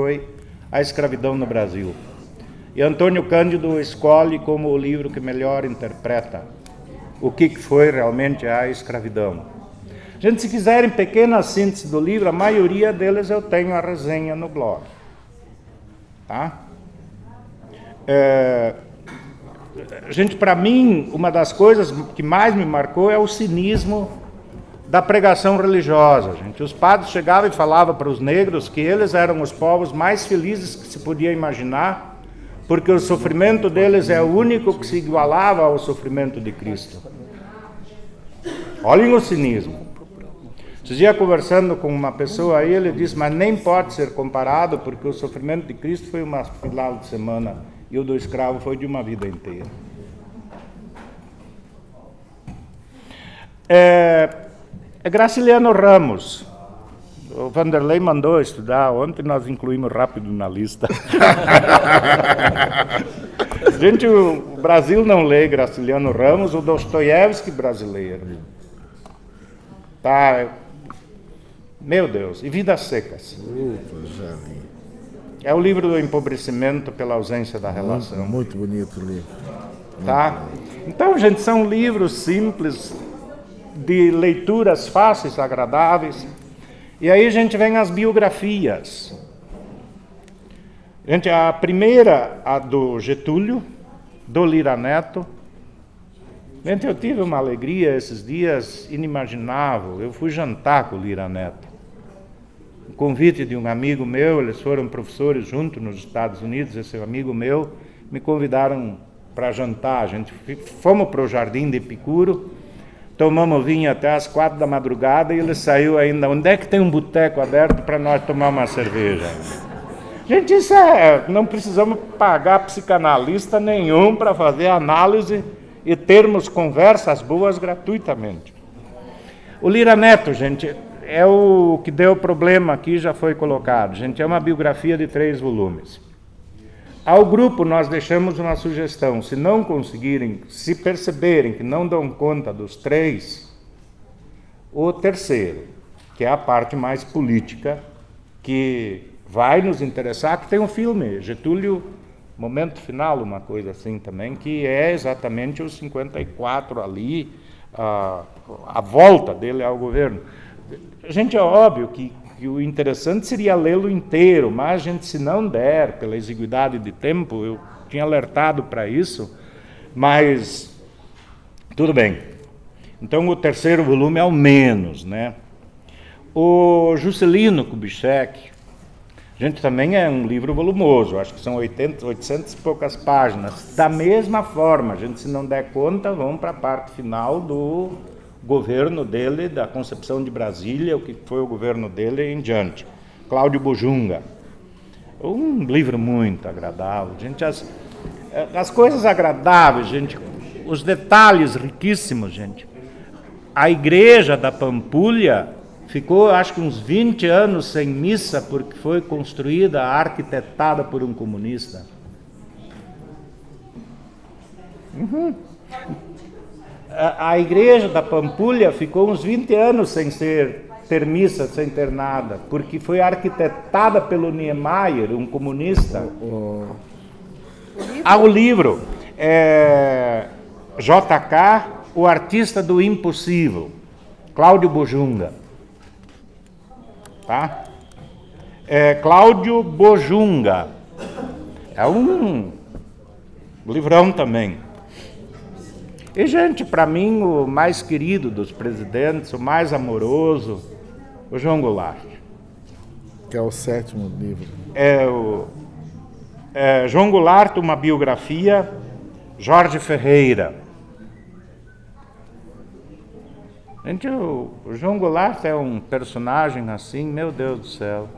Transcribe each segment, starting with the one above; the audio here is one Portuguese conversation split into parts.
foi A Escravidão no Brasil. E Antônio Cândido escolhe como o livro que melhor interpreta o que foi realmente a escravidão. Gente, se quiserem pequena síntese do livro, a maioria deles eu tenho a resenha no blog. Tá? Gente, para mim, uma das coisas que mais me marcou é o cinismo da pregação religiosa. Gente, os padres chegavam e falavam para os negros que eles eram os povos mais felizes que se podia imaginar, porque o sofrimento deles é o único que se igualava ao sofrimento de Cristo. Olhem o cinismo. Esses dias, conversando com uma pessoa aí, ele disse, mas nem pode ser comparado, porque o sofrimento de Cristo foi uma final de semana e o do escravo foi de uma vida inteira. Graciliano Ramos. O Vanderlei mandou estudar, ontem nós incluímos rápido na lista. Gente, o Brasil não lê Graciliano Ramos, o Dostoiévski brasileiro. Tá, meu Deus, e Vidas Secas. Já li. É o livro do empobrecimento pela ausência da relação. Muito bonito o livro. Tá? Então, gente, são livros simples, de leituras fáceis, agradáveis. E aí a gente vem as biografias. Gente, a primeira, a do Getúlio, do Lira Neto. Gente, eu tive uma alegria esses dias inimaginável. Eu fui jantar com o Lira Neto. O convite de um amigo meu, eles foram professores juntos nos Estados Unidos, esse amigo meu, me convidaram para jantar. A gente fomos para o Jardim de Epicuro, tomamos vinho até às 4 da madrugada e ele saiu ainda. Onde é que tem um boteco aberto para nós tomar uma cerveja? Gente, isso não precisamos pagar psicanalista nenhum para fazer análise e termos conversas boas gratuitamente. O Lira Neto, gente, é o que deu problema aqui, já foi colocado. Gente, é uma biografia de 3 volumes. Ao grupo nós deixamos uma sugestão, se não conseguirem, se perceberem que não dão conta dos 3, o terceiro, que é a parte mais política, que vai nos interessar, que tem um filme, Getúlio, Momento Final, uma coisa assim também, que é exatamente os 54 ali, a volta dele ao governo. Gente, é óbvio que o interessante seria lê-lo inteiro, mas, gente, se não der, pela exiguidade de tempo, eu tinha alertado para isso, mas tudo bem. Então, o terceiro volume é o menos, né? O Juscelino Kubitschek, gente, também é um livro volumoso, acho que são 800 e poucas páginas. Da mesma forma, gente, se não der conta, vamos para a parte final do governo dele, da concepção de Brasília, o que foi o governo dele em diante. Cláudio Bojunga. Um livro muito agradável. Gente, as coisas agradáveis, gente, os detalhes riquíssimos, gente. A igreja da Pampulha ficou, acho que uns 20 anos sem missa, porque foi construída, arquitetada por um comunista. A igreja da Pampulha ficou uns 20 anos sem ter missa, sem ter nada, porque foi arquitetada pelo Niemeyer, um comunista. O livro JK, o artista do impossível, Cláudio Bojunga. Tá? Cláudio Bojunga. É um livrão também. E, gente, para mim, o mais querido dos presidentes, o mais amoroso, o João Goulart. Que é o 7º livro. João Goulart, uma biografia, Jorge Ferreira. Gente, o João Goulart é um personagem assim, meu Deus do céu.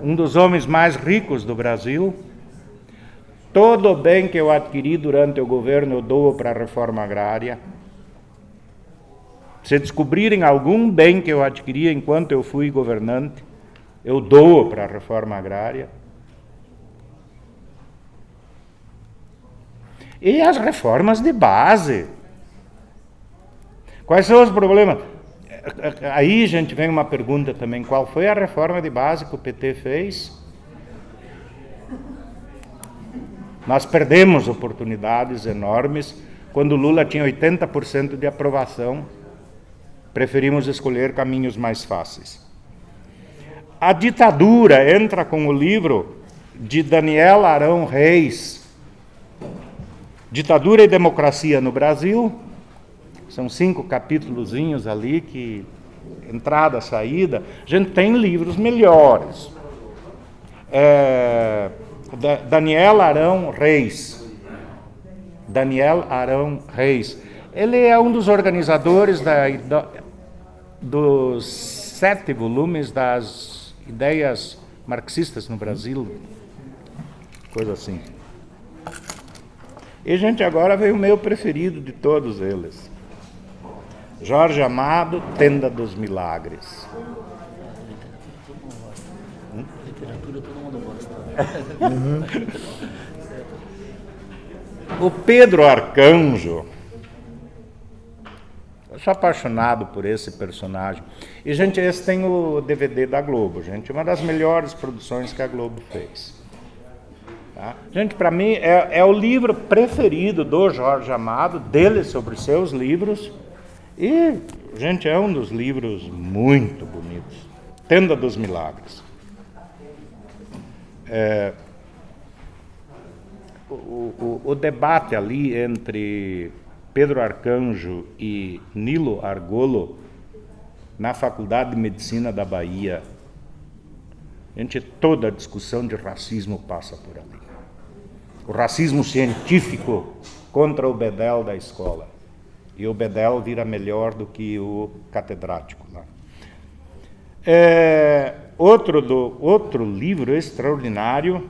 Um dos homens mais ricos do Brasil. Todo o bem que eu adquiri durante o governo eu dou para a reforma agrária. Se descobrirem algum bem que eu adquiri enquanto eu fui governante, eu dou para a reforma agrária. E as reformas de base. Quais são os problemas? Aí, gente, vem uma pergunta também. Qual foi a reforma de base que o PT fez? Nós perdemos oportunidades enormes. Quando Lula tinha 80% de aprovação, preferimos escolher caminhos mais fáceis. A ditadura entra com o livro de Daniel Arão Reis, Ditadura e Democracia no Brasil. São 5 capítulozinhos ali, que entrada, saída. A gente tem livros melhores. Daniel Arão Reis. Daniel Arão Reis. Ele é um dos organizadores dos 7 volumes das ideias marxistas no Brasil. Coisa assim. E, gente, agora veio o meu preferido de todos eles. Jorge Amado, Tenda dos Milagres. Literatura todo mundo gosta. O Pedro Arcanjo. Eu sou apaixonado por esse personagem. E, gente, esse tem o DVD da Globo, gente. Uma das melhores produções que a Globo fez. Tá? Gente, para mim, é o livro preferido do Jorge Amado, dele sobre seus livros. E, gente, é um dos livros muito bonitos. Tenda dos Milagres. O debate ali entre Pedro Arcanjo e Nilo Argolo, na Faculdade de Medicina da Bahia, gente, toda a discussão de racismo passa por ali. O racismo científico contra o bedel da escola. E o bedel vira melhor do que o catedrático lá. Outro livro extraordinário,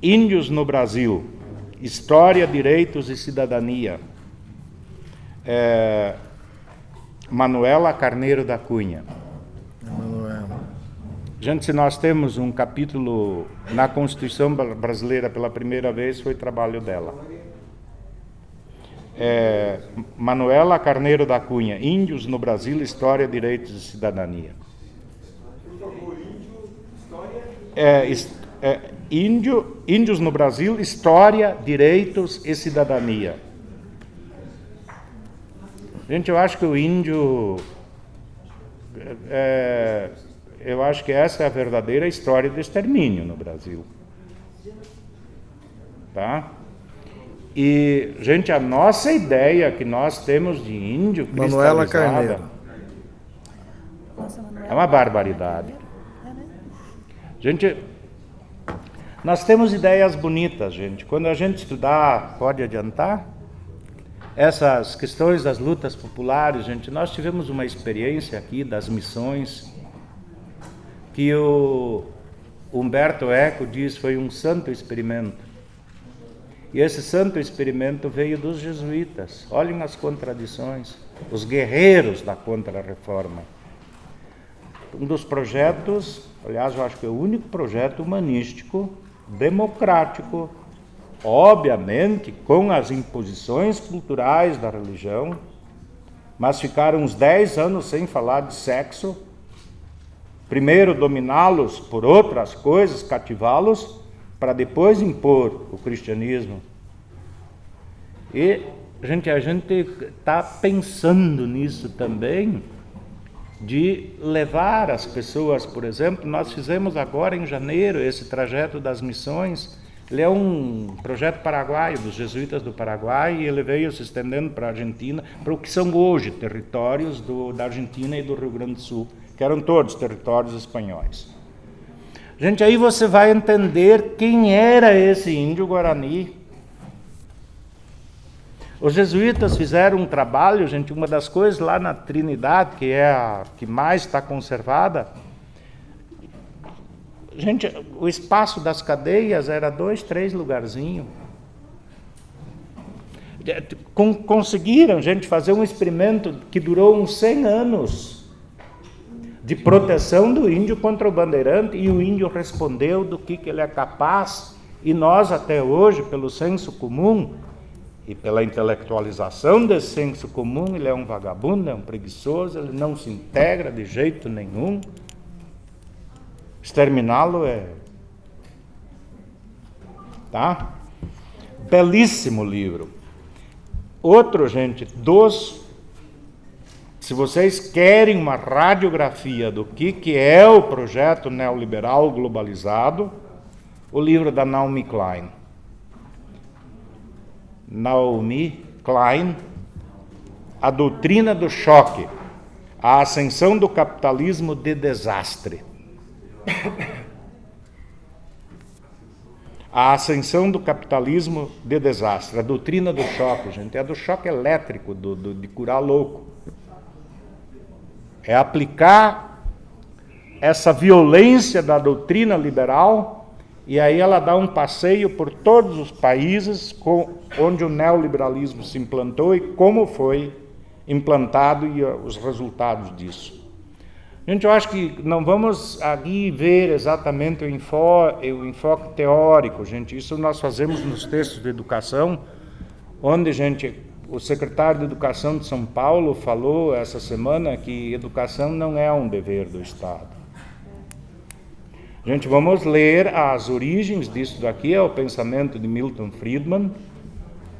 Índios no Brasil, História, Direitos e Cidadania. Manuela Carneiro da Cunha. Manuela. Gente, se nós temos um capítulo na Constituição brasileira pela primeira vez, foi trabalho dela. Manuela Carneiro da Cunha, Índios no Brasil, História, Direitos e Cidadania. Índios no Brasil, História, Direitos e Cidadania. Gente, eu acho que o índio... eu acho que essa é a verdadeira história do extermínio no Brasil. Tá? E, gente, a nossa ideia que nós temos de índio Manuela cristalizada Carneiro. é uma barbaridade. Gente, nós temos ideias bonitas, gente. Quando a gente estudar, pode adiantar? Essas questões das lutas populares, gente, nós tivemos uma experiência aqui das missões que o Humberto Eco diz foi um santo experimento. E esse santo experimento veio dos jesuítas. Olhem as contradições. Os guerreiros da Contra-Reforma. Um dos projetos, aliás, eu acho que é o único projeto humanístico, democrático, obviamente com as imposições culturais da religião, mas ficaram uns 10 anos sem falar de sexo. Primeiro dominá-los por outras coisas, cativá-los, para depois impor o cristianismo. E, gente, a gente está pensando nisso também, de levar as pessoas, por exemplo, nós fizemos agora em janeiro esse trajeto das missões. Ele é um projeto paraguaio, dos jesuítas do Paraguai, e ele veio se estendendo para a Argentina, para o que são hoje territórios da Argentina e do Rio Grande do Sul, que eram todos territórios espanhóis. Gente, aí você vai entender quem era esse índio Guarani. Os jesuítas fizeram um trabalho, gente, uma das coisas lá na Trinidade, que é a que mais está conservada. Gente, o espaço das cadeias era 2, 3 lugarzinhos. Conseguiram, gente, fazer um experimento que durou uns 100 anos. De proteção do índio contra o bandeirante, e o índio respondeu do que ele é capaz, e nós até hoje, pelo senso comum, E pela intelectualização desse senso comum, ele é um vagabundo, é um preguiçoso, ele não se integra de jeito nenhum. Exterminá-lo é... Tá? Belíssimo livro. Outro, gente, se vocês querem uma radiografia do que é o projeto neoliberal globalizado, o livro da Naomi Klein. Naomi Klein, A Doutrina do Choque, a Ascensão do Capitalismo de Desastre. A ascensão do capitalismo de desastre. A doutrina do choque, gente, é do choque elétrico, de curar louco. É aplicar essa violência da doutrina liberal, e aí ela dá um passeio por todos os países onde o neoliberalismo se implantou e como foi implantado e os resultados disso. Gente, eu acho que não vamos aqui ver exatamente o enfoque teórico, gente. Isso nós fazemos nos textos de educação, onde, gente, o secretário de Educação de São Paulo falou essa semana que educação não é um dever do Estado. Gente, vamos ler as origens disso daqui, é o pensamento de Milton Friedman,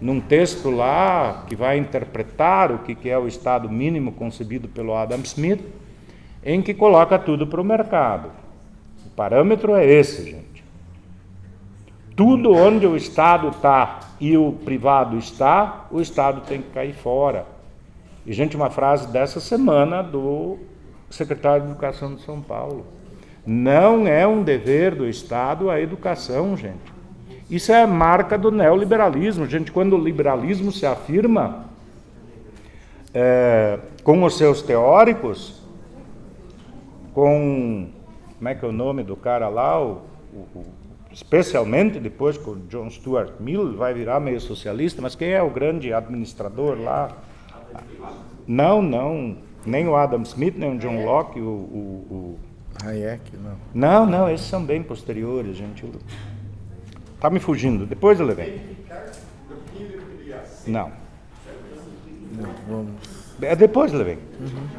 num texto lá que vai interpretar o que é o Estado mínimo concebido pelo Adam Smith, em que coloca tudo para o mercado. O parâmetro é esse, gente. Tudo onde o Estado está e o privado está, o Estado tem que cair fora. E, gente, uma frase dessa semana do secretário de Educação de São Paulo. Não é um dever do Estado a educação, gente. Isso é marca do neoliberalismo. Gente, quando o liberalismo se afirma com os seus teóricos, como é que é o nome do cara lá, especialmente depois com o John Stuart Mill, vai virar meio socialista, mas quem é o grande administrador lá? Não, nem o Adam Smith, nem o John Locke, o Hayek, não. Não, esses são bem posteriores, gente. Tá me fugindo, depois eu levei. Não. Vamos. Depois levei.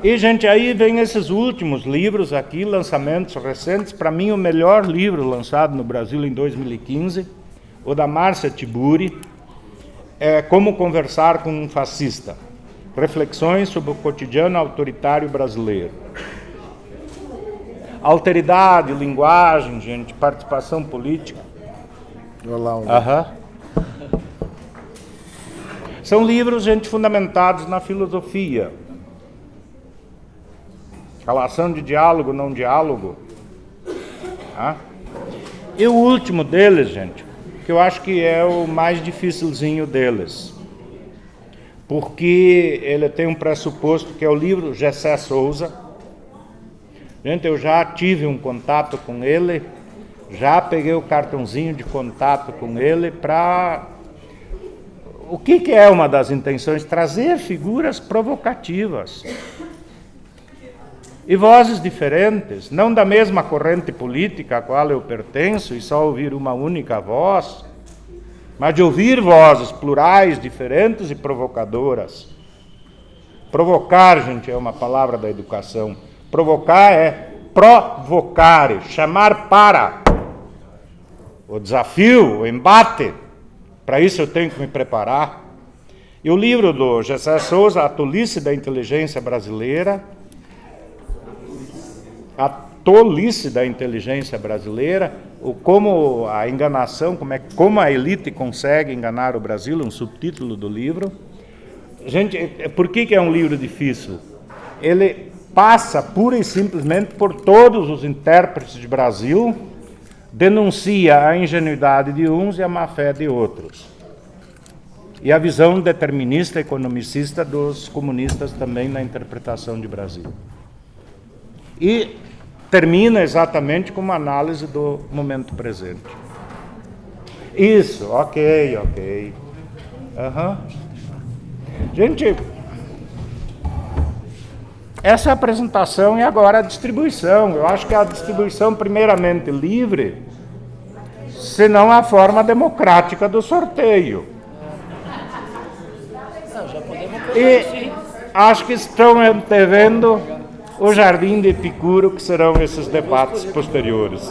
E, gente, aí vem esses últimos livros aqui, lançamentos recentes. Para mim, o melhor livro lançado no Brasil em 2015, o da Márcia Tiburi, é Como Conversar com um Fascista. Reflexões sobre o cotidiano autoritário brasileiro. Alteridade, linguagem, gente, participação política. São livros, gente, fundamentados na filosofia. Relação de diálogo, não diálogo. E o último deles, gente, que eu acho que é o mais dificilzinho deles, porque ele tem um pressuposto que é o livro Gessé Souza. Gente, eu já tive um contato com ele, já peguei o cartãozinho de contato com ele para... O que é uma das intenções? Trazer figuras provocativas e vozes diferentes, não da mesma corrente política a qual eu pertenço e só ouvir uma única voz, mas de ouvir vozes plurais, diferentes e provocadoras. Provocar, gente, é uma palavra da educação. Provocar é provocar, chamar para o desafio, o embate. Para isso eu tenho que me preparar. E o livro do Gessé Souza, A Tolice da Inteligência Brasileira, A Tolice da Inteligência Brasileira, como a enganação, como a elite consegue enganar o Brasil, um subtítulo do livro. Gente, por que é um livro difícil? Ele passa pura e simplesmente por todos os intérpretes de Brasil, denuncia a ingenuidade de uns e a má-fé de outros. E a visão determinista, economicista dos comunistas também na interpretação de Brasil. E termina exatamente com uma análise do momento presente. Isso, ok. Gente, essa é a apresentação e agora a distribuição. Eu acho que a distribuição, primeiramente, livre, senão a forma democrática do sorteio. E acho que estão antevendo o Jardim de Epicuro, que serão esses debates posteriores.